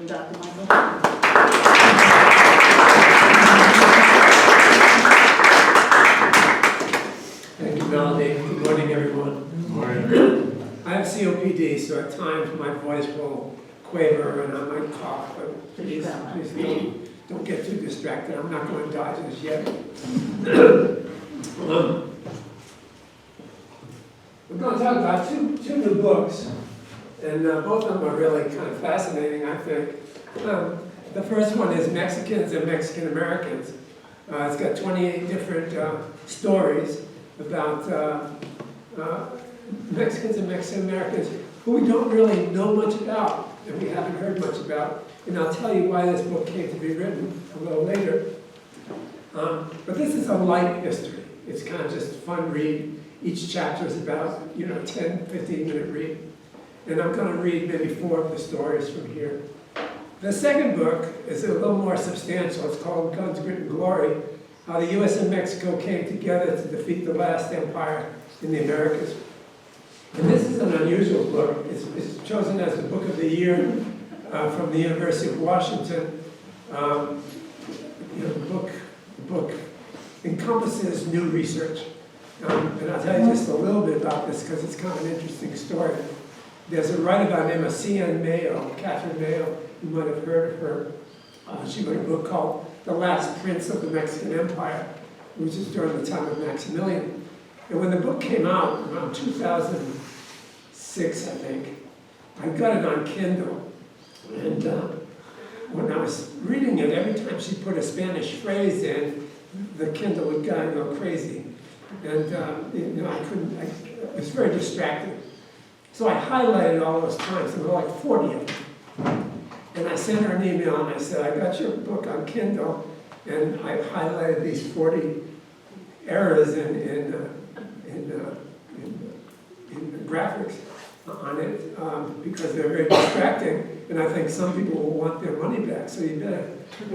welcome Dr. Michael Hogan. Thank you, Melody. Good morning, everyone. Good morning. I have COPD, so at times my voice will quaver and I might cough, but please don't get too distracted. I'm not going to die just yet. We're going to talk about two new books, and both of them are really kind of fascinating, I think. The first one is Mexicans and Mexican Americans. It's got 28 different stories about Mexicans and Mexican Americans who we don't really know much about, and we haven't heard much about. And I'll tell you why this book came to be written a little later. But this is a light history. It's kind of just a fun read. Each chapter is about, 10, 15-minute read. And I'm going to read maybe 4 of the stories from here. The second book is a little more substantial. It's called Guns, Grit, and Glory, How the U.S. and Mexico Came Together to Defeat the Last Empire in the Americas. And this is an unusual book. It's chosen as the book of the year from the University of Washington. The book encompasses new research. And I'll tell you just a little bit about this because it's kind of an interesting story. There's a writer by the name of Lucinda Mayo, Catherine Mayo. You might have heard of her. She wrote a book called The Last Prince of the Mexican Empire, which is during the time of Maximilian. And when the book came out, around 2006, I think, I got it on Kindle. And when I was reading it, every time she put a Spanish phrase in, the Kindle would go crazy. And it was very distracting. So I highlighted all those times, and there were like 40 of them. And I sent her an email and I said, I got your book on Kindle, and I highlighted these 40 errors in the graphics on it because they're very distracting, and I think some people will want their money back, so you better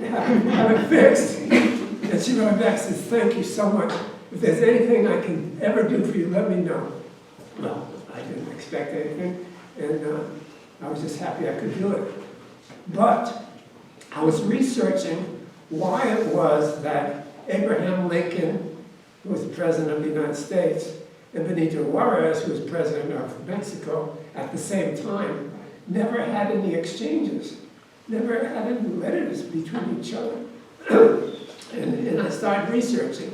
have it fixed. And she wrote back and says, thank you so much. If there's anything I can ever do for you, let me know. Well, I didn't expect anything, and I was just happy I could do it. But I was researching why it was that Abraham Lincoln, who was the President of the United States, and Benito Juarez, who was President of Mexico at the same time, never had any exchanges, never had any letters between each other. And I started researching.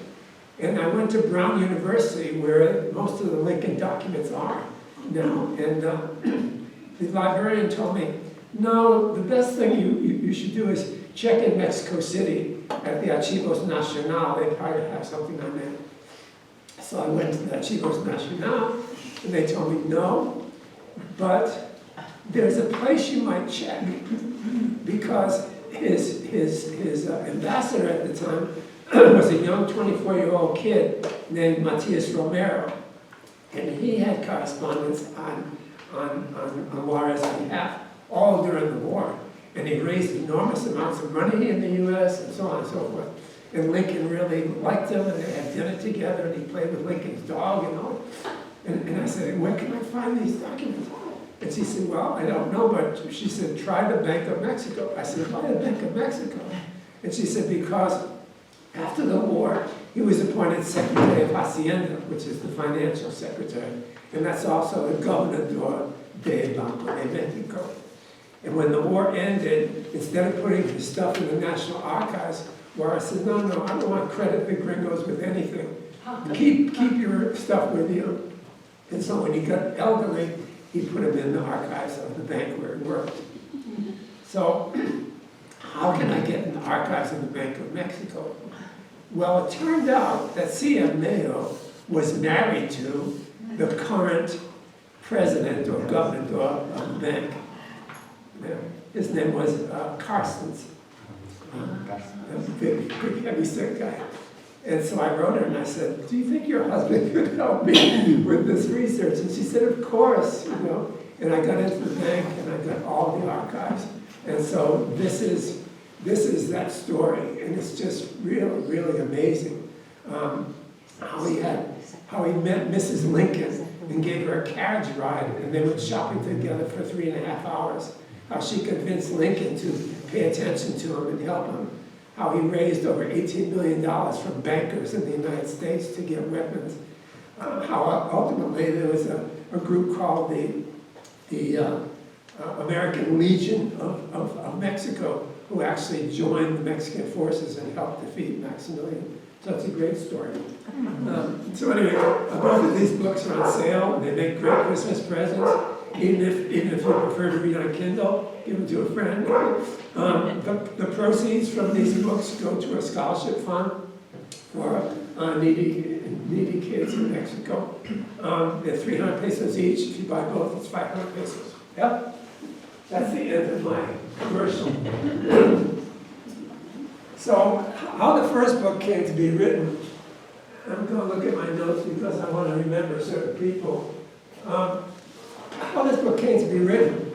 And I went to Brown University, where most of the Lincoln documents are now. And the librarian told me, no, the best thing you should do is check in Mexico City at the Archivos Nacional. They probably have something on there. So I went to the Archivos Nacional, and they told me, no, but there's a place you might check, because his ambassador at the time was a young 24-year-old kid named Matias Romero, and he had correspondence on Juarez's behalf all during the war, and he raised enormous amounts of money in the U.S. and so on and so forth. And Lincoln really liked him, and they had dinner together, and he played with Lincoln's dog and all. And I said, where can I find these documents? And she said, well, I don't know, but she said, try the Bank of Mexico. I said, why the Bank of Mexico? And she said, because after the war, he was appointed Secretary of Hacienda, which is the financial secretary, and that's also the Gobernador de Banco de Mexico. And when the war ended, instead of putting his stuff in the National Archives, Juarez said, no, I don't want to credit the gringos with anything. Keep your stuff with you. And so when he got elderly, he put him in the archives of the bank where he worked. So how can I get in the archives of the Bank of Mexico? Well, it turned out that C.M. Mayo was married to the current president or governor of the bank. His name was Carstens, a big, heavy, sick guy. And so I wrote her and I said, do you think your husband could help me with this research? And she said, of course, And I got into the bank and I got all the archives. And so this is that story, and it's just really, really amazing how he met Mrs. Lincoln and gave her a carriage ride, and they went shopping together for 3.5 hours. how she convinced Lincoln to pay attention to him and help him, how he raised over $18 million from bankers in the United States to get weapons, how ultimately there was a group called the American Legion of Mexico, who actually joined the Mexican forces and helped defeat Maximilian. So it's a great story. So anyway, both of these books are on sale. They make great Christmas presents. Even if you prefer to read on Kindle, give them to a friend. The proceeds from these books go to a scholarship fund for needy kids in Mexico. They're 300 pesos each. If you buy both, it's 500 pesos. Yep. That's the end of my commercial. So, how the first book came to be written, I'm going to look at my notes because I want to remember certain people. How this book came to be written.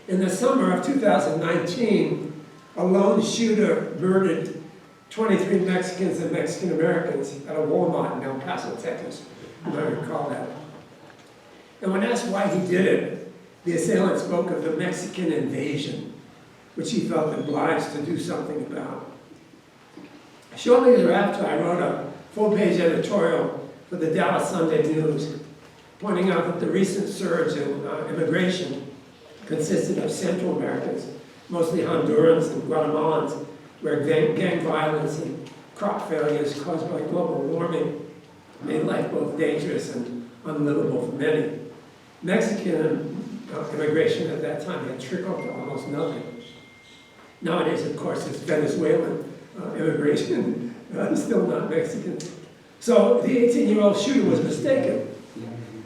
In the summer of 2019, a lone shooter murdered 23 Mexicans and Mexican Americans at a Walmart in El Paso, Texas. You might recall that. And when asked why he did it, the assailant spoke of the Mexican invasion, which he felt obliged to do something about. Shortly thereafter, I wrote a full-page editorial for the Dallas Sunday News, pointing out that the recent surge in immigration consisted of Central Americans, mostly Hondurans and Guatemalans, where gang violence and crop failures caused by global warming made life both dangerous and unlivable for many. Mexican immigration at that time had trickled to almost nothing. Nowadays, of course, it's Venezuelan immigration, still not Mexican. So the 18-year-old shooter was mistaken.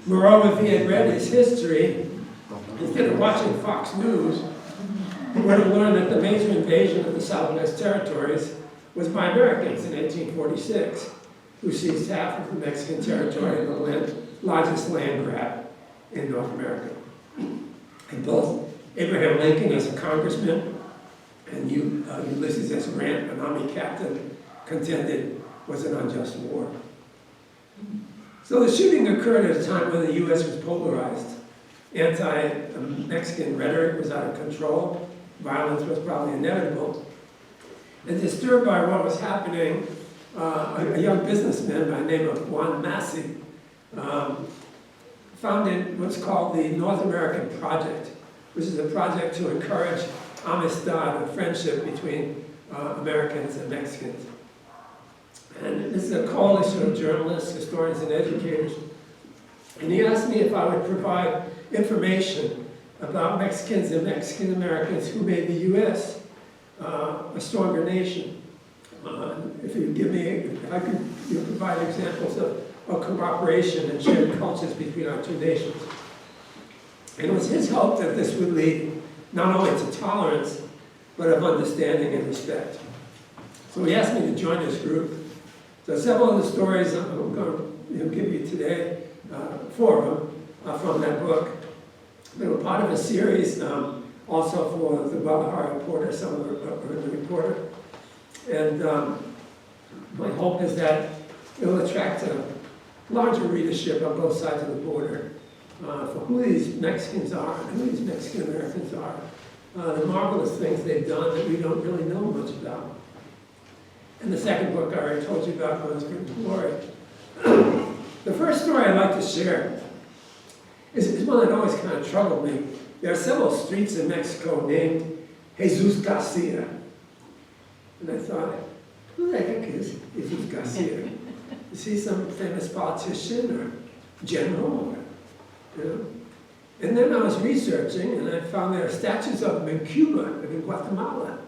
Moreover, if he had read his history, instead of watching Fox News, he would have learned that the major invasion of the Southwest Territories was by Americans in 1846, who seized half of the Mexican territory and the largest land grab in North America. And both Abraham Lincoln as a congressman and Ulysses S. Grant, an army captain, contended was an unjust war. So the shooting occurred at a time when the U.S. was polarized. Anti-Mexican rhetoric was out of control. Violence was probably inevitable. And disturbed by what was happening, a young businessman by the name of Juan Massey founded what's called the North American Project, which is a project to encourage amistad, or friendship between Americans and Mexicans. And this is a coalition of journalists, historians, and educators. And he asked me if I would provide information about Mexicans and Mexican Americans who made the U.S. A stronger nation. If I could provide examples of cooperation and shared cultures between our two nations. And it was his hope that this would lead not only to tolerance, but of understanding and respect. So he asked me to join this group. So several of the stories I'm going to give you today, 4 of them, from that book. They were part of a series also for the Guadalajara Reporter, some of the Reporter. And my hope is that it will attract a larger readership on both sides of the border for who these Mexicans are and who these Mexican Americans are. The marvelous things they've done that we don't really know much about. And the second book I already told you about was Good Glory. The first story I'd like to share is one that always kind of troubled me. There are several streets in Mexico named Jesus Garcia. And I thought, who the heck is Jesus Garcia? Is he some famous politician or general? Or, you know? And then I was researching, and I found there are statues of him in Cuba, and in Guatemala,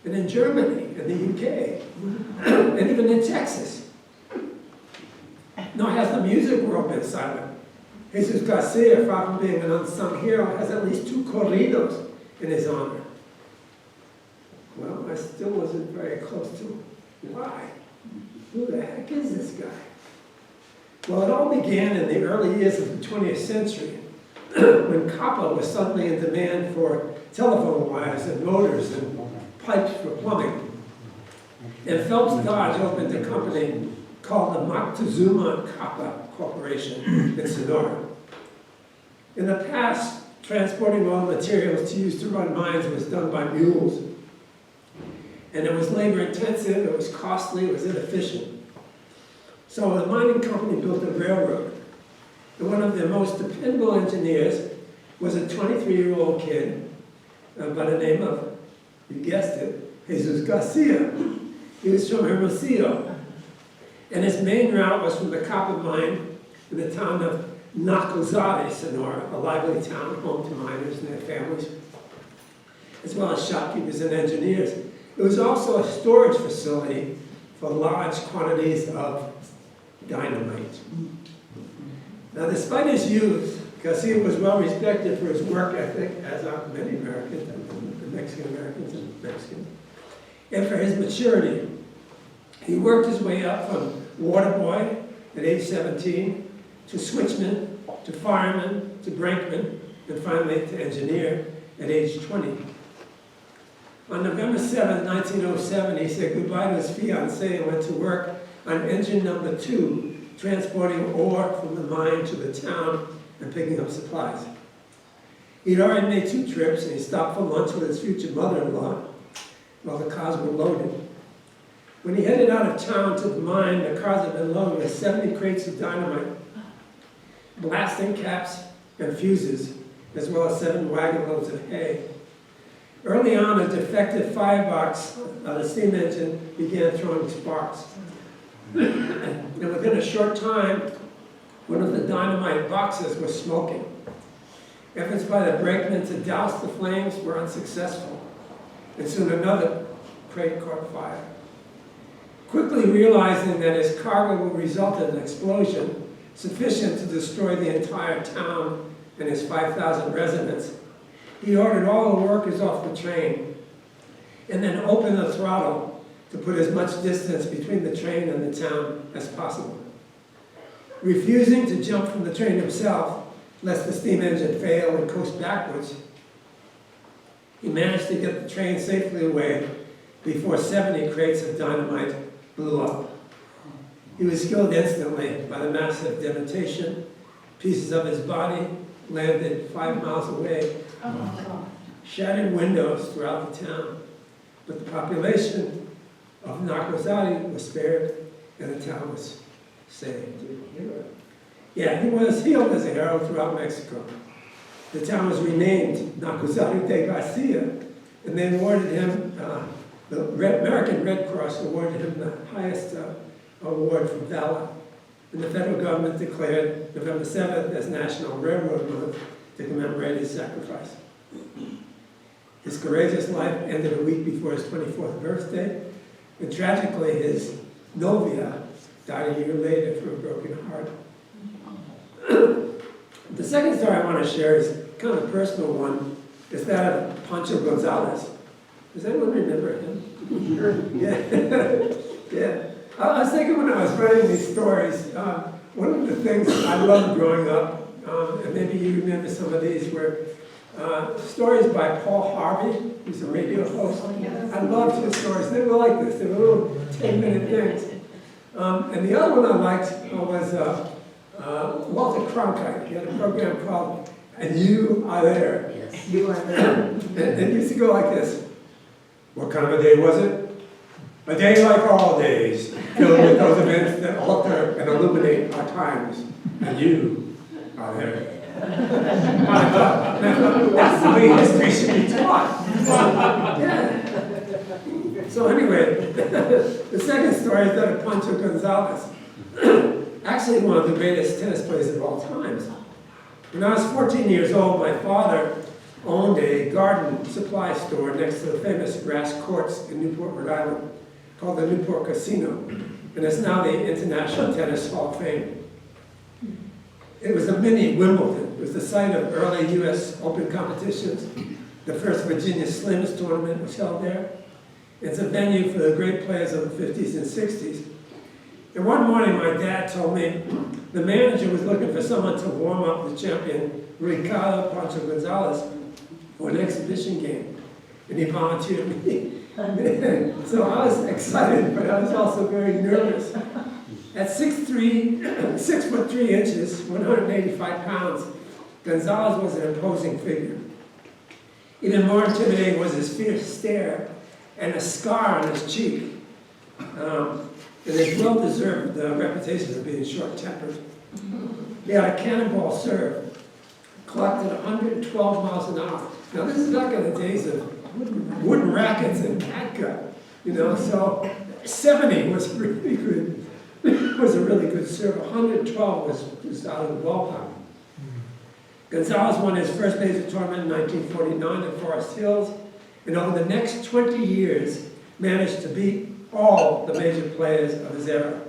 and in Germany, and the UK, and even in Texas. Nor has the music world been silent. Jesus Garcia, far from being an unsung hero, has at least 2 corridos in his honor. Well, I still wasn't very close to why. Who the heck is this guy? Well, it all began in the early years of the 20th century, when copper was suddenly in demand for telephone wires and motors and pipes for plumbing. And Phelps Dodge opened a company called the Moctezuma Copper Corporation in Sonora. In the past, transporting all the materials to use to run mines was done by mules. And it was labor intensive, it was costly, it was inefficient. So the mining company built a railroad. And one of their most dependable engineers was a 23-year-old kid by the name of, you guessed it, Jesus Garcia. He was from Hermosillo. And his main route was from the copper mine in the town of Nacozari, Sonora, a lively town home to miners and their families, as well as shopkeepers and engineers. It was also a storage facility for large quantities of dynamite. Now, despite his youth, Garcia was well respected for his work ethic, as are many Americans, Mexican Americans and Mexicans, and for his maturity. He worked his way up from water boy at age 17 to switchman, to fireman, to brakeman, and finally to engineer at age 20. On November 7, 1907, he said goodbye to his fiancée and went to work on engine number 2, transporting ore from the mine to the town and picking up supplies. He'd already made 2 trips, and he stopped for lunch with his future mother-in-law while the cars were loaded. When he headed out of town to the mine, the cars had been loaded with 70 crates of dynamite, blasting caps and fuses, as well as 7 wagon loads of hay. Early on, a defective firebox of the steam engine began throwing sparks. And within a short time, one of the dynamite boxes was smoking. Efforts by the brakemen to douse the flames were unsuccessful, and soon another crate caught fire. Quickly realizing that his cargo would result in an explosion sufficient to destroy the entire town and his 5,000 residents, he ordered all the workers off the train and then opened the throttle to put as much distance between the train and the town as possible. Refusing to jump from the train himself, lest the steam engine fail and coast backwards, he managed to get the train safely away before 70 crates of dynamite blew up. He was killed instantly by the massive detonation. Pieces of his body landed 5 miles away, shattered windows throughout the town. But the population of Nacozari was spared, and the town was saved. Yeah, he was hailed as a hero throughout Mexico. The town was renamed Nacozari de Garcia, and they awarded him, the American Red Cross awarded him the highest award for valor. And the federal government declared November 7th as National Railroad Month to commemorate his sacrifice. His courageous life ended a week before his 24th birthday, and tragically his novia died a year later from a broken heart. The second story I want to share is kind of a personal one. It's that of Pancho Gonzalez. Does anyone remember him? Yeah. Yeah. I was thinking when I was writing these stories, one of the things I loved growing up, and maybe you remember some of these, were stories by Paul Harvey, who's a radio host. I loved his stories. They were like this. They were little 10-minute things. And the other one I liked was Walter Cronkite. He had a program called And You Are There. Yes, You Are There. And it used to go like this. What kind of a day was it? A day like all days, filled with those events that alter and illuminate our times. And you are there. I thought, that's the way history should be taught. Yeah. So anyway, the second story is that of Pancho Gonzalez. Actually one of the greatest tennis players of all times. When I was 14 years old, my father owned a garden supply store next to the famous grass courts in Newport, Rhode Island, called the Newport Casino, and it's now the International Tennis Hall of Fame. It was a mini Wimbledon. It was the site of early U.S. Open competitions. The first Virginia Slims tournament was held there. It's a venue for the great players of the 50s and 60s. And one morning, my dad told me the manager was looking for someone to warm up the champion, Ricardo Pancho Gonzalez, for an exhibition game. And he volunteered me. So I was excited, but I was also very nervous. At 6'3", 6'3" 185 pounds, Gonzalez was an imposing figure. Even more intimidating was his fierce stare and a scar on his cheek. And his well-deserved reputation of being short-tempered. He had a cannonball serve, clocked at 112 miles an hour. Now this is back in the days of wooden rackets and catgut, you know, so 70 was really good, was a really good serve. 112 was out of the ballpark. Gonzalez won his first major tournament in 1949 at Forest Hills, and over the next 20 years managed to beat all the major players of his era,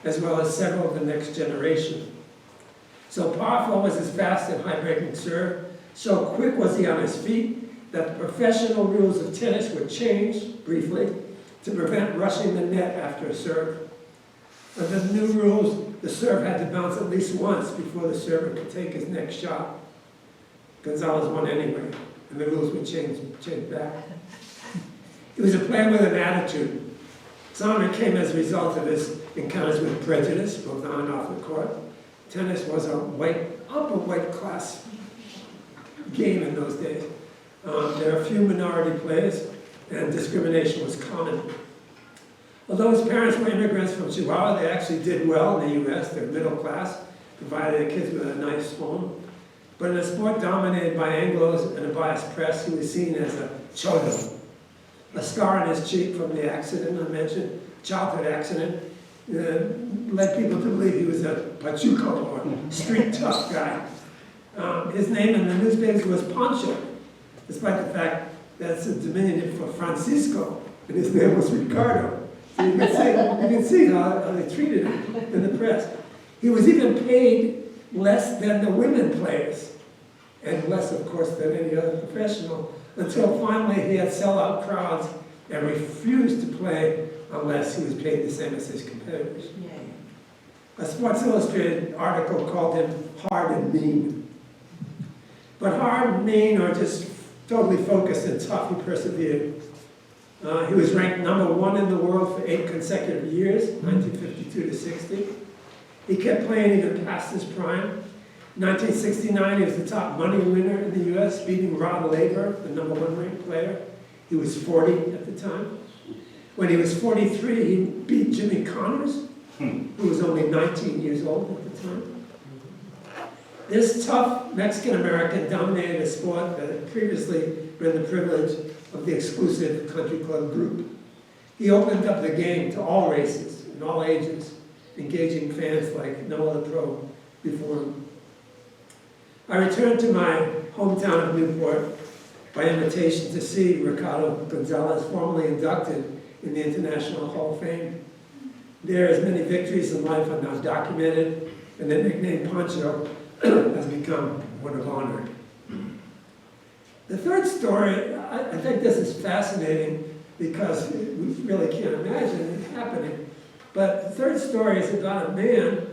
as well as several of the next generation. So powerful was his fast and high-breaking serve, so quick was he on his feet that the professional rules of tennis were changed briefly to prevent rushing the net after a serve. Under the new rules, the serve had to bounce at least once before the server could take his next shot. Gonzalez won anyway, and the rules were changed back. He was a player with an attitude. Some of it came as a result of his encounters with prejudice, both on and off the court. Tennis was a upper white class game in those days. There were few minority players, and discrimination was common. Although his parents were immigrants from Chihuahua, they actually did well in the U.S. They're middle class, provided their kids with a nice home. But in a sport dominated by Anglos and a biased press, he was seen as a cholo. A scar on his cheek from the accident I mentioned, childhood accident, led people to believe he was a pachuco or street tough guy. His name in the newspapers was Pancho, despite the fact that's a diminutive for Francisco, and his name was Ricardo. So you can see how they treated him in the press. He was even paid less than the women players, and less, of course, than any other professional, until finally he had sellout crowds and refused to play unless he was paid the same as his competitors. A Sports Illustrated article called him hard and mean. But hard and mean, or just totally focused and tough, he persevered. He was ranked #1 in the world for 8 consecutive years, 1952 to 60. He kept playing even past his prime. In 1969, he was the top money winner in the U.S., beating Rod Laver, the #1 ranked player. He was 40 at the time. When he was 43, he beat Jimmy Connors, who was only 19 years old at the time. This tough Mexican-American dominated a sport that had previously been the privilege of the exclusive country club group. He opened up the game to all races and all ages, engaging fans like no other pro before him. I returned to my hometown of Newport by invitation to see Ricardo Gonzalez formally inducted in the International Hall of Fame. There, as many victories in life are now documented, and the nickname Pancho has become one of honor. The third story, I think this is fascinating because we really can't imagine it happening. But the third story is about a man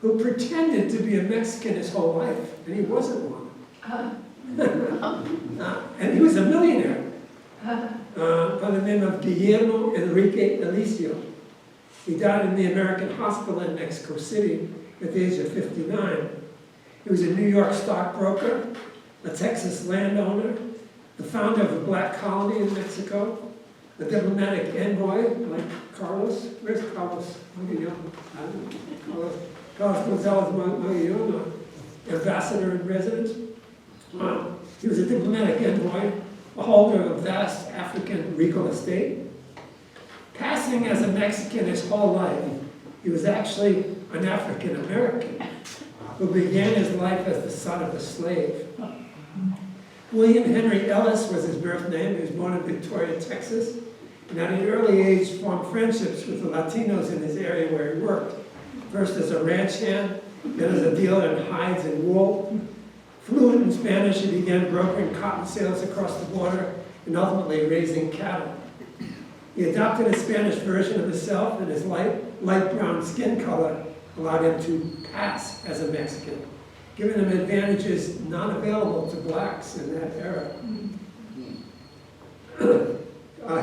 who pretended to be a Mexican his whole life, and he wasn't one. And he was a millionaire by the name of Guillermo Enrique Elicio. He died in the American hospital in Mexico City at the age of 59. He was a New York stockbroker, a Texas landowner, the founder of a black colony in Mexico, a diplomatic envoy like Carlos. Where's Carlos Magallon? Carlos Gonzalez Magallon, ambassador in residence. He was a diplomatic envoy, a holder of a vast African regal estate. Passing as a Mexican his whole life, he was actually an African American who began his life as the son of a slave. William Henry Ellis was his birth name. He was born in Victoria, Texas, and at an early age formed friendships with the Latinos in his area where he worked. First as a ranch hand, then as a dealer in hides and wool. Fluent in Spanish, he began brokering cotton sales across the border and ultimately raising cattle. He adopted a Spanish version of himself, and his light brown skin color allowed him to pass as a Mexican, giving him advantages not available to blacks in that era.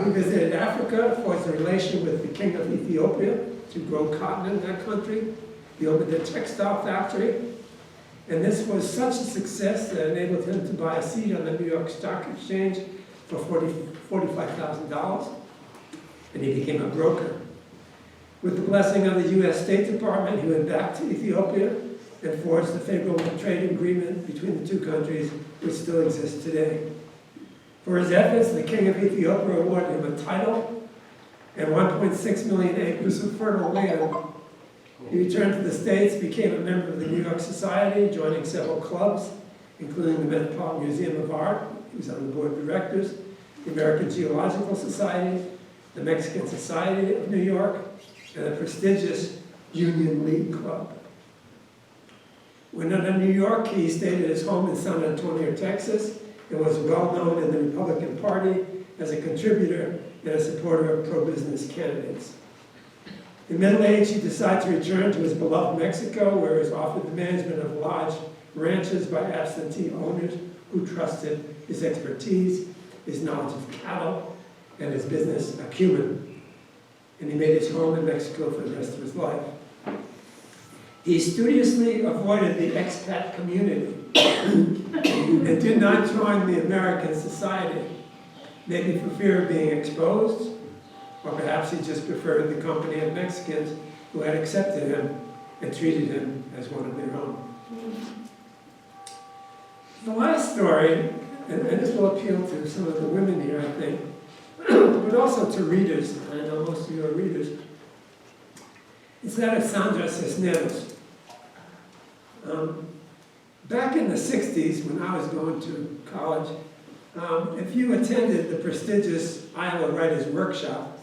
He visited Africa, forged a relation with the king of Ethiopia to grow cotton in that country. He opened a textile factory. And this was such a success that enabled him to buy a seat on the New York Stock Exchange for $45,000, and he became a broker. With the blessing of the U.S. State Department, he went back to Ethiopia and forged a favorable trade agreement between the two countries, which still exists today. For his efforts, the King of Ethiopia awarded him a title and 1.6 million acres of fertile land. He returned to the States, became a member of the New York Society, joining several clubs, including the Metropolitan Museum of Art. He was on the board of directors, the American Geological Society, the Mexican Society of New York, and the prestigious Union League Club. When in New York, he stayed at his home in San Antonio, Texas, and was well known in the Republican Party as a contributor and a supporter of pro-business candidates. In middle age, he decided to return to his beloved Mexico, where he was offered the management of large ranches by absentee owners who trusted his expertise, his knowledge of cattle, and his business acumen. And he made his home in Mexico for the rest of his life. He studiously avoided the expat community and did not join the American society, maybe for fear of being exposed, or perhaps he just preferred the company of Mexicans who had accepted him and treated him as one of their own. The last story, and this will appeal to some of the women here, I think, but also to readers. I know most of you are readers. It's that of Sandra Cisneros. Back in the 60s, when I was going to college, if you attended the prestigious Iowa Writers' Workshop,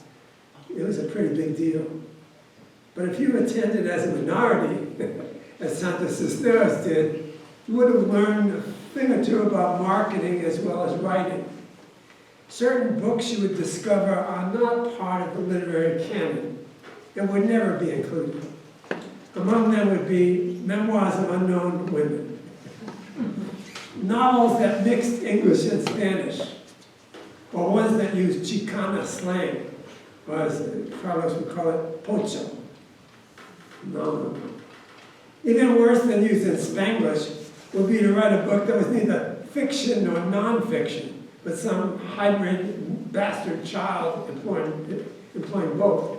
it was a pretty big deal. But if you attended as a minority, as Sandra Cisneros did, you would have learned a thing or two about marketing as well as writing. Certain books you would discover are not part of the literary canon and would never be included. Among them would be memoirs of unknown women, novels that mixed English and Spanish, or ones that used Chicana slang, or as Carlos would call it, pocho. No. Even worse than used in Spanglish would be to write a book that was neither fiction nor non-fiction, but some hybrid bastard child employing both.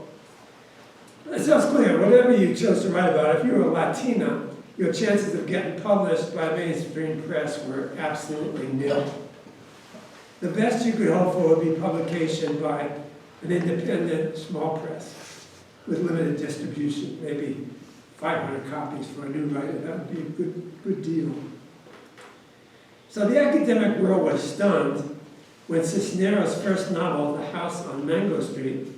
So it's clear, whatever you chose to write about, if you were a Latina, your chances of getting published by mainstream press were absolutely nil. The best you could hope for would be publication by an independent small press with limited distribution, maybe 500 copies for a new writer. That would be a good deal. So the academic world was stunned when Cisneros' first novel, The House on Mango Street,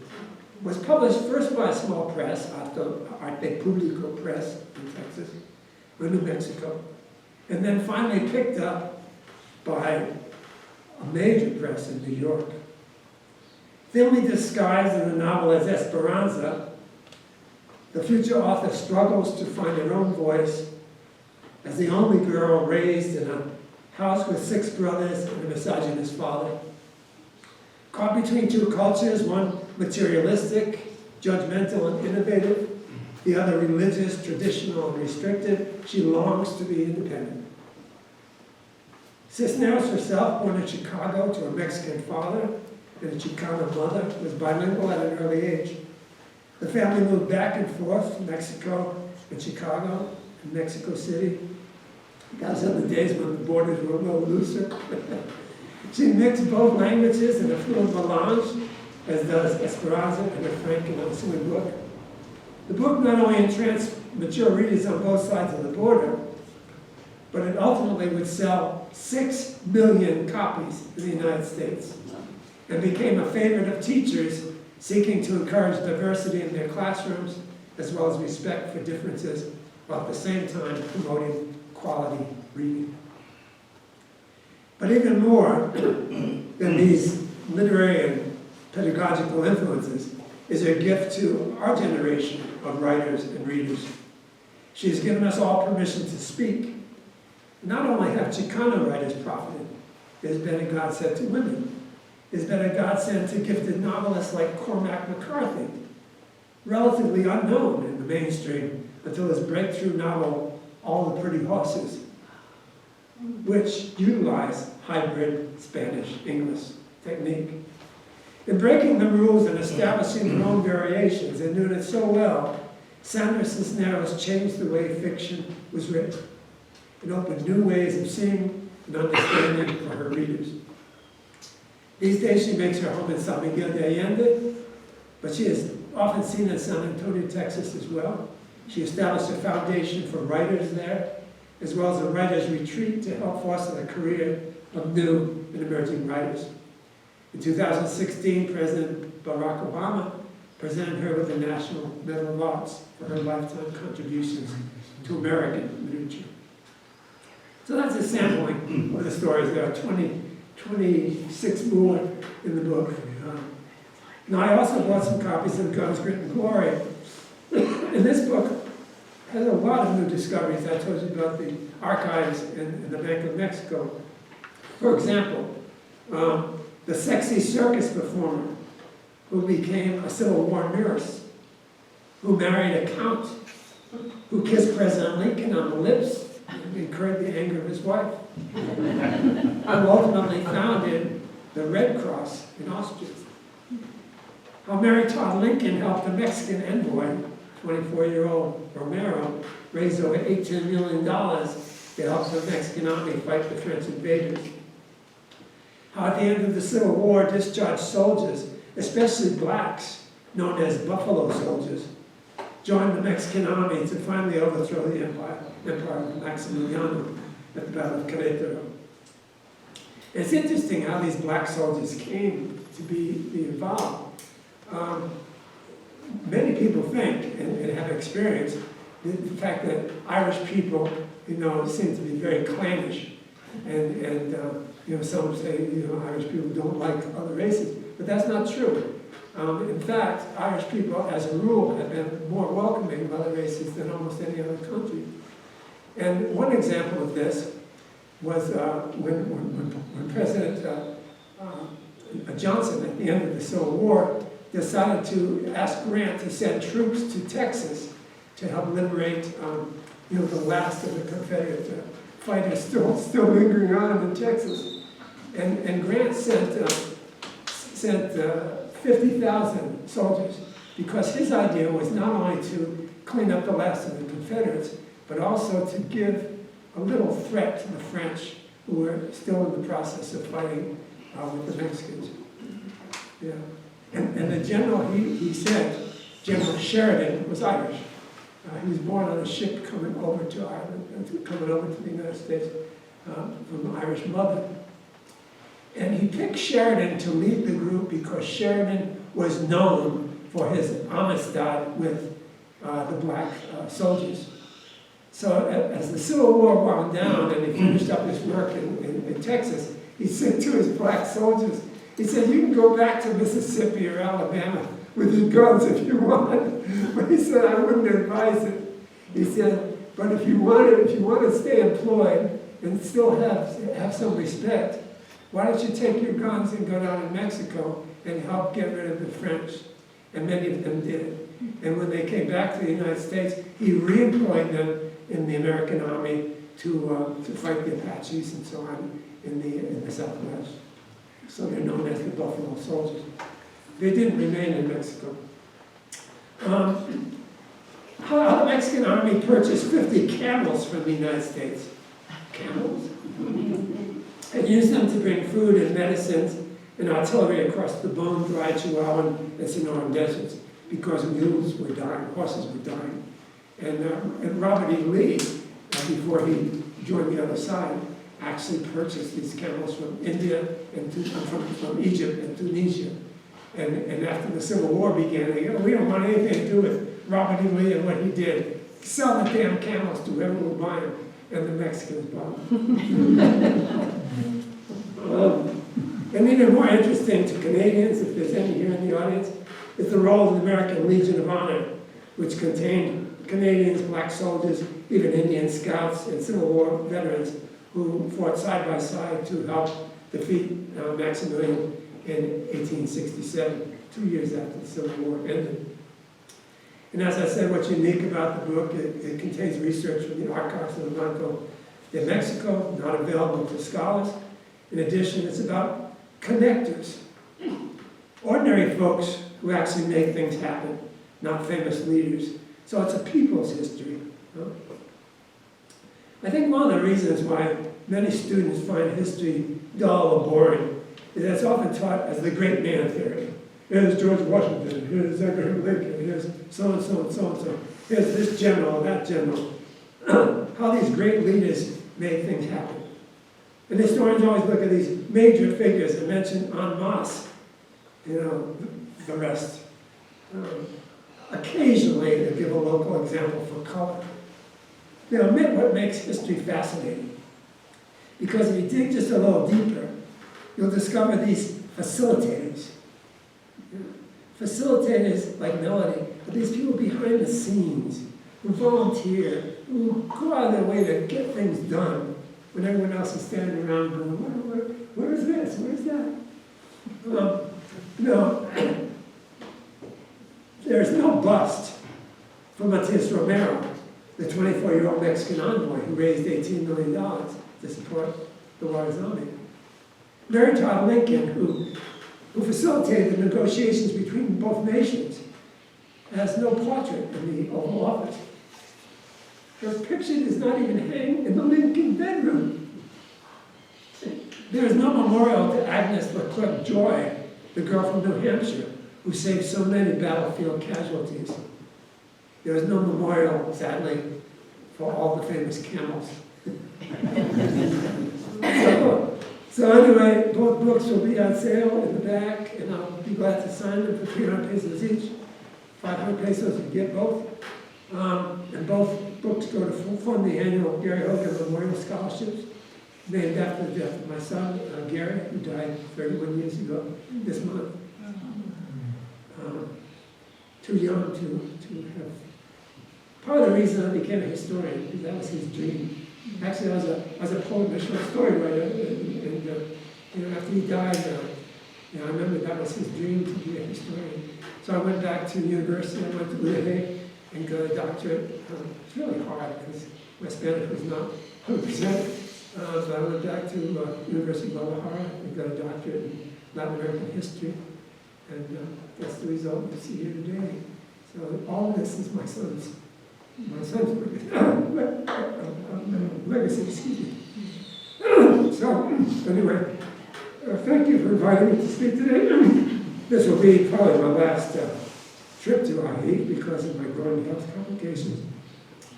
was published first by a small press, Arte Publico Press in Texas, or New Mexico, and then finally picked up by a major press in New York. Thinly disguised in the novel as Esperanza, the future author struggles to find her own voice as the only girl raised in a house with 6 brothers and a misogynist father. Caught between two cultures, one materialistic, judgmental, and innovative, the other religious, traditional, and restricted, she longs to be independent. Cisneros herself, born in Chicago to a Mexican father and a Chicana mother, was bilingual at an early age. The family moved back and forth to Mexico and Chicago and Mexico City. That was in the days when the borders were a little looser. She mixed both languages in a fluent melange, as does Esperanza in her frank and unassuming book. The book not only entranced mature readers on both sides of the border, but it ultimately would sell 6 million copies in the United States and became a favorite of teachers seeking to encourage diversity in their classrooms, as well as respect for differences, while at the same time promoting quality reading. But even more than these literary and pedagogical influences is her gift to our generation of writers and readers. She has given us all permission to speak. Not only have Chicana writers profited, it has been a godsend to women. It has been a godsend to gifted novelists like Cormac McCarthy, relatively unknown in the mainstream until his breakthrough novel, All the Pretty Horses, which utilize hybrid Spanish-English technique. In breaking the rules and establishing their own variations and doing it so well, Sandra Cisneros changed the way fiction was written. It opened new ways of seeing and understanding for her readers. These days she makes her home in San Miguel de Allende, but she is often seen in San Antonio, Texas as well. She established a foundation for writers there, as well as a writer's retreat to help foster the career of new and emerging writers. In 2016, President Barack Obama presented her with the National Medal of Arts for her lifetime contributions to American literature. So that's a sampling of the stories. There are 26 more in the book. Now I also bought some copies of Guns, Grit, and Glory. And this book has a lot of new discoveries. I told you about the archives in the Bank of Mexico. For example, the sexy circus performer who became a Civil War nurse, who married a count, who kissed President Lincoln on the lips and incurred the anger of his wife, and ultimately founded the Red Cross in Austria. How Mary Todd Lincoln helped the Mexican envoy, 24-year-old Romero, raise over $18 million to help the Mexican army fight the French invaders. How at the end of the Civil War, discharged soldiers, especially blacks, known as Buffalo Soldiers, joined the Mexican army to finally overthrow the empire of Maximiliano at the Battle of Querétaro. It's interesting how these black soldiers came to be involved. Many people think and have experienced the fact that Irish people, seem to be very clannish, and some say Irish people don't like other races, but that's not true. In fact, Irish people, as a rule, have been more welcoming of other races than almost any other country. And one example of this was when President Johnson, at the end of the Civil War, decided to ask Grant to send troops to Texas to help liberate, the last of the Confederate fighters still lingering on in Texas. And Grant sent 50,000 soldiers, because his idea was not only to clean up the last of the Confederates, but also to give a little threat to the French, who were still in the process of fighting with the Mexicans. Yeah. And the general he sent, General Sheridan, was Irish. He was born on a ship coming over to Ireland, coming over to the United States from an Irish mother. And he picked Sheridan to lead the group because Sheridan was known for his amistad with the black soldiers. So as the Civil War wound down and he finished up his work in Texas, he said to his black soldiers, he said, "You can go back to Mississippi or Alabama with your guns if you want." But he said, "I wouldn't advise it." He said, "But if you want to stay employed and still have some respect, why don't you take your guns and go down to Mexico and help get rid of the French?" And many of them did. And when they came back to the United States, he reemployed them in the American Army to fight the Apaches and so on in the Southwest. So they're known as the Buffalo Soldiers. They didn't remain in Mexico. How the Mexican Army purchased 50 camels from the United States. Camels? And used them to bring food and medicines and artillery across the bone-dry Chihuahuan and Sonoran deserts, because mules were dying, horses were dying. And Robert E. Lee, before he joined the other side, actually purchased these camels from India and from Egypt and Tunisia. And after the Civil War began, they go, "We don't want anything to do with Robert E. Lee and what he did. Sell the damn camels to whoever will buy them." And the Mexicans bought them. And even more interesting to Canadians, if there's any here in the audience, is the role of the American Legion of Honor, which contained Canadians, black soldiers, even Indian scouts and Civil War veterans who fought side by side to help defeat Maximilian in 1867, 2 years after the Civil War ended. And as I said, what's unique about the book, it contains research from the archives of the Banco de Mexico, not available to scholars. In addition, it's about connectors, ordinary folks who actually make things happen, not famous leaders. So it's a people's history. I think one of the reasons why many students find history dull or boring is that it's often taught as the great man theory. Here's George Washington, here's Abraham Lincoln, here's so-and-so and so-and-so. Here's this general, that general. How these great leaders made things happen. And historians always look at these major figures and mention en masse, the rest. Occasionally, they give a local example for color. They omit what makes history fascinating. Because if you dig just a little deeper, you'll discover these facilitators. Facilitators like Melody are these people behind the scenes who volunteer, who go out of their way to get things done when everyone else is standing around going, where is this? Where is that? There's no bust for Matias Romero, the 24-year-old Mexican envoy who raised $18 million to support the Juarez Army. Mary Todd Lincoln, who facilitated the negotiations between both nations, has no portrait in the Oval Office. Her picture does not even hang in the Lincoln bedroom. There is no memorial to Agnes LeClerc Joy, the girl from New Hampshire, who saved so many battlefield casualties. There is no memorial, sadly, for all the famous camels. So anyway, both books will be on sale in the back, and I'll be glad to sign them for 300 pesos each. 500 pesos, you get both. And both books go to fund the annual Gary Hogan Memorial Scholarships, named after the death of my son, Gary, who died 31 years ago this month. Too young to have. Part of the reason I became a historian, because that was his dream. Actually, I was a poet and a short story writer, and after he died, I remember that was his dream to be a historian. So I went back to university, I went to Guadalajara and got a doctorate. It's really hard because my Spanish was not 100%. So I went back to University of Guadalajara and got a doctorate in Latin American history. And that's the result you see here today. So all this is my son's legacy, excuse me. So, anyway, thank you for inviting me to speak today. This will be probably my last trip to Hawaii because of my growing health complications.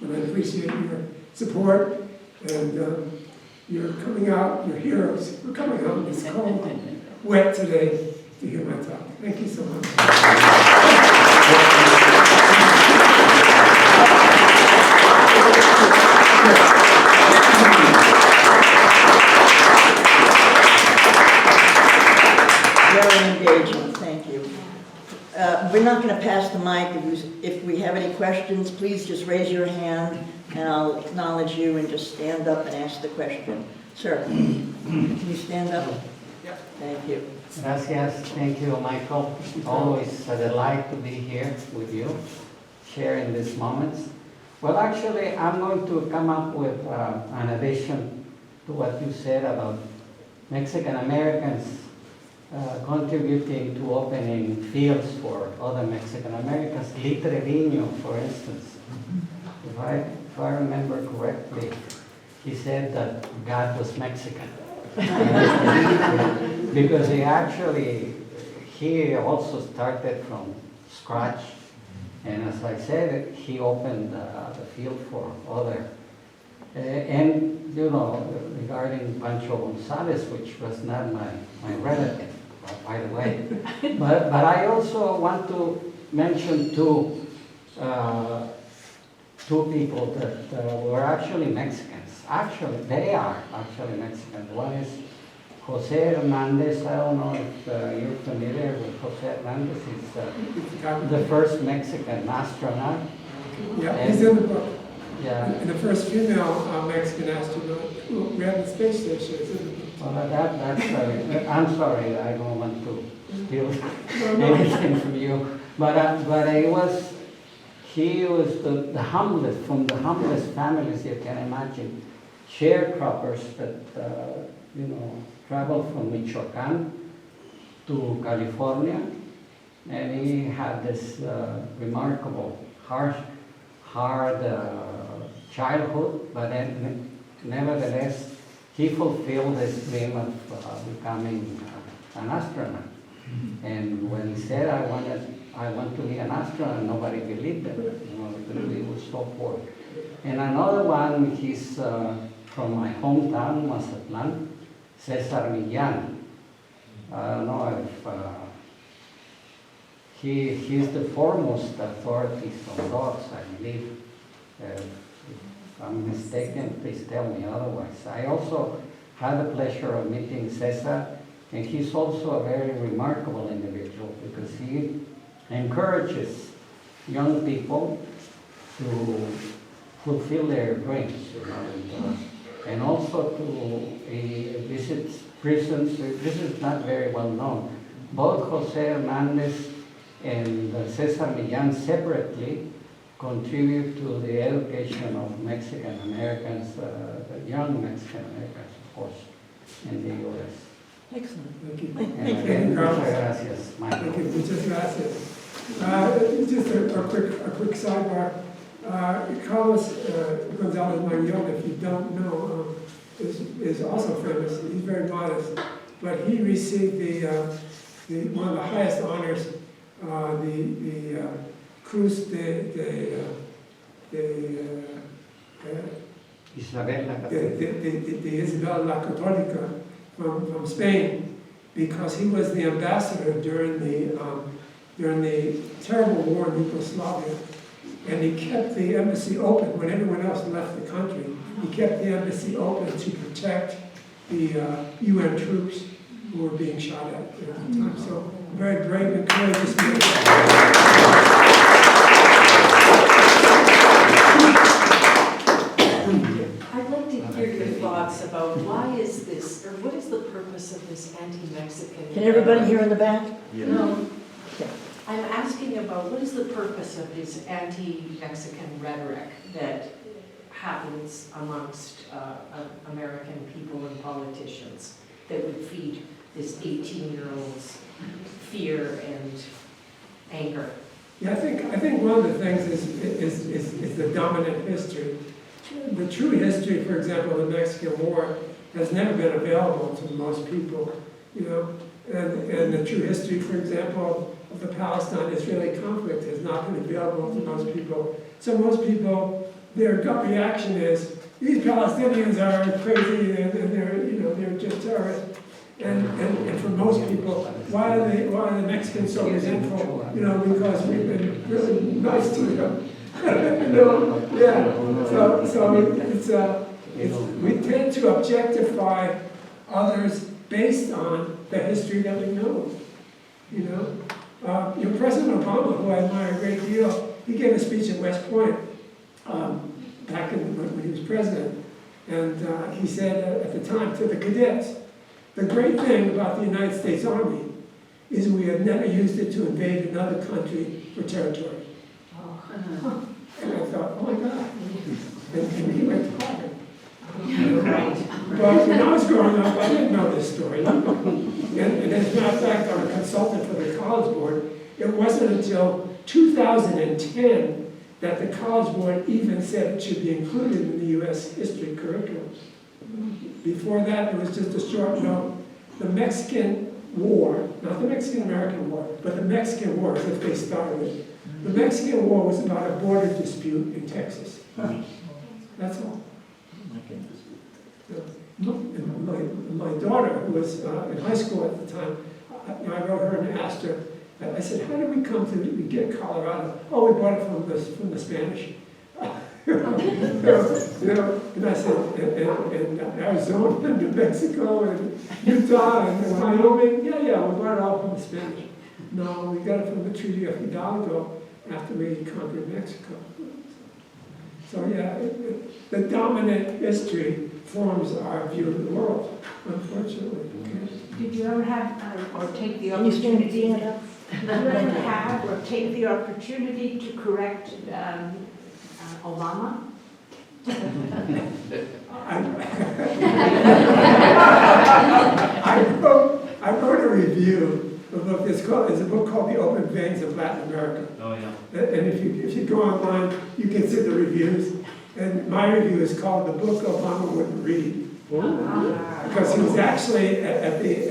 But I appreciate your support and your coming out, your heroes, for coming out in this cold, wet today to hear my talk. Thank you so much. Very engaging, thank you. We're not going to pass the mic. If we have any questions, please just raise your hand and I'll acknowledge you and just stand up and ask the question. Sir, can you stand up? Yep. Thank you. Gracias. Thank you, Michael. Always a delight to be here with you, sharing these moments. Well, actually, I'm going to come up with an addition to what you said about Mexican Americans contributing to opening fields for other Mexican Americans. Lee Trevino, for instance, if I remember correctly, he said that God was Mexican. Because he also started from scratch, and as I said, he opened the field for other. And, regarding Pancho Gonzalez, which was not my relative, by the way. But I also want to mention two people that were actually Mexicans. Actually, they are actually Mexican. One is Jose Hernandez. I don't know if you're familiar with Jose Hernandez. He's the first Mexican astronaut. Yeah, he's in the book. Yeah. And the first female Mexican astronaut who ran the space station is in the book. Well, I'm sorry, I don't want to steal anything from you. But he was the humblest, from the humblest families you can imagine. Sharecroppers that, traveled from Michoacan to California. And he had this remarkable, hard childhood, but then, nevertheless, he fulfilled his dream of becoming an astronaut. And when he said, I want to be an astronaut, nobody believed him, because he was so poor. And another one, he's from my hometown, Mazatlan, Cesar Millán. I don't know if he's the foremost authority on dogs, I believe. If I'm mistaken, please tell me otherwise. I also had the pleasure of meeting Cesar, and he's also a very remarkable individual because he encourages young people to fulfill their dreams, and also to visit prisons. This is not very well known. Both Jose Hernandez and Cesar Millán separately contribute to the education of Mexican Americans, young Mexican Americans, of course, in the U.S. Excellent. Thank you. Thank you. Muchas gracias, Michael. Thank you. Muchas gracias. Just a quick sidebar. Carlos Gonzalez Mayo, if you don't know, is also famous. He's very modest, but he received one of the highest honors, the Cruz de Isabel la Católica from Spain, because he was the ambassador during the terrible war in Yugoslavia, and he kept the embassy open when everyone else left the country. He kept the embassy open to protect the UN troops who were being shot at the time. So very brave and courageous man. I'd like to hear your thoughts about why is this, or what is the purpose of this anti-Mexican? Can everybody hear in the back? No. Okay. I'm asking about what is the purpose of this anti-Mexican rhetoric that happens amongst American people and politicians that would feed this 18-year-old's fear and anger? Yeah, I think one of the things is the dominant history. The true history, for example, of the Mexican War has never been available to most people, and the true history, for example, of the Palestine-Israeli conflict has not been available to most people. So most people, their gut reaction is, these Palestinians are crazy and they're just terrorists. And for most people, why are the Mexicans so resentful? Because we've been really nice to them. Yeah. So we tend to objectify others based on the history that we know. President Obama, who I admire a great deal, he gave a speech at West Point back when he was president, and he said at the time to the cadets, the great thing about the United States Army is we have never used it to invade another country for territory. And I thought, oh my God. And he went to Harvard. But when I was growing up, I didn't know this story. And as a matter of fact, I'm a consultant for the College Board. It wasn't until 2010 that the College Board even said it should be included in the U.S. history curriculum. Before that, it was just a short note. The Mexican War, not the Mexican-American War, but the Mexican War, as they started it. The Mexican War was about a border dispute in Texas. That's all. My daughter, who was in high school at the time, I wrote her and asked her, I said, how did we come to get Colorado? Oh, we bought it from the Spanish. And I said, in Arizona, and New Mexico, and Utah, and Wyoming, yeah, we bought it all from the Spanish. No, we got it from the Treaty of Hidalgo after we conquered Mexico. So yeah, the dominant history forms our view of the world, unfortunately. Did you ever have or take the Can you stand opportunity? up? Did you ever have or take the opportunity to correct Obama? I wrote a review of a book. It's a book called The Open Veins of Latin America. Oh, yeah. And if you go online, you can see the reviews. And my review is called The Book Obama Wouldn't Read. Because he was actually at the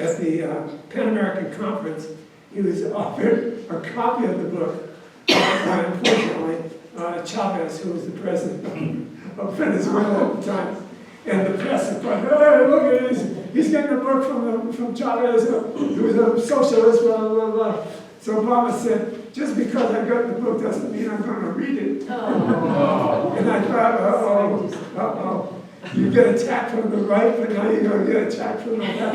Pan American Conference, he was offered a copy of the book by, unfortunately, Chavez, who was the president of Venezuela at the time. And the press thought, hey, look at this, he's getting a book from Chavez, who was a socialist, blah, blah, blah. So Obama said, just because I got the book doesn't mean I'm going to read it. Oh. And I thought, uh-oh. You get attacked from the right, but now you're going to get attacked from the left.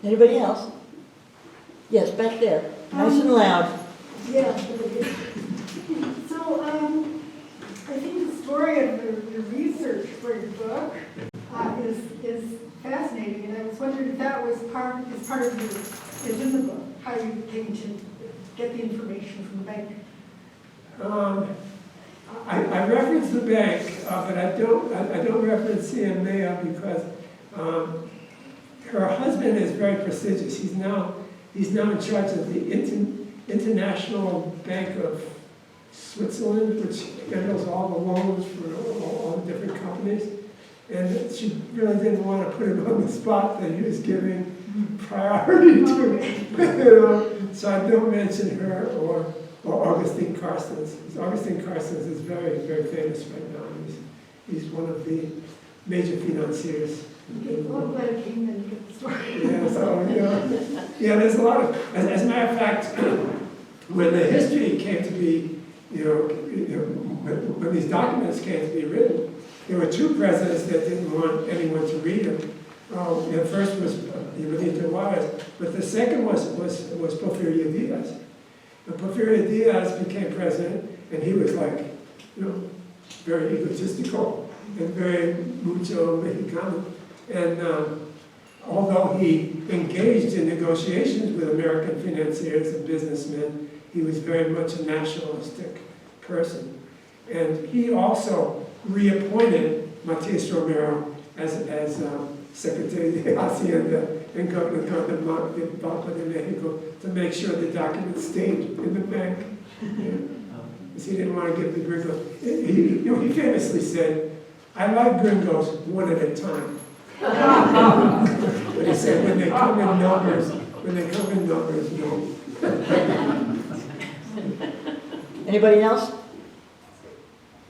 Anybody else? Yes, back there, nice and loud. Yeah. So, I think the story of the research for your book is fascinating, and I was wondering if that was part of is in the book, how you came to get the information from the bank. I reference the bank, but I don't reference CM Mayo because her husband is very prestigious. He's now in charge of the International Bank of Switzerland, which handles all the loans for all the different companies. And she really didn't want to put him on the spot that he was giving priority to, So I don't mention her or Augustine Carstens. Augustine Carstens is very, very famous right now. He's one of the major financiers. Well, I'm glad it came in to get the story. Yeah, there's a lot of, as a matter of fact, when the history came to be, when these documents came to be written, there were two presidents that didn't want anyone to read them. The first was Benito Juarez, but the second was Porfirio Diaz. And Porfirio Diaz became president, and he was like, very egotistical and very mucho Mexicano. And although he engaged in negotiations with American financiers and businessmen, he was very much a nationalistic person. And he also reappointed Matias Romero as Secretary de Hacienda and Governor of the Banco de Mexico to make sure the documents stayed in the bank. Because he didn't want to give the gringos. He famously said, I like gringos one at a time. But he said, when they come in numbers, no. Anybody else?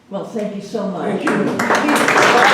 Well, thank you so much. Thank you.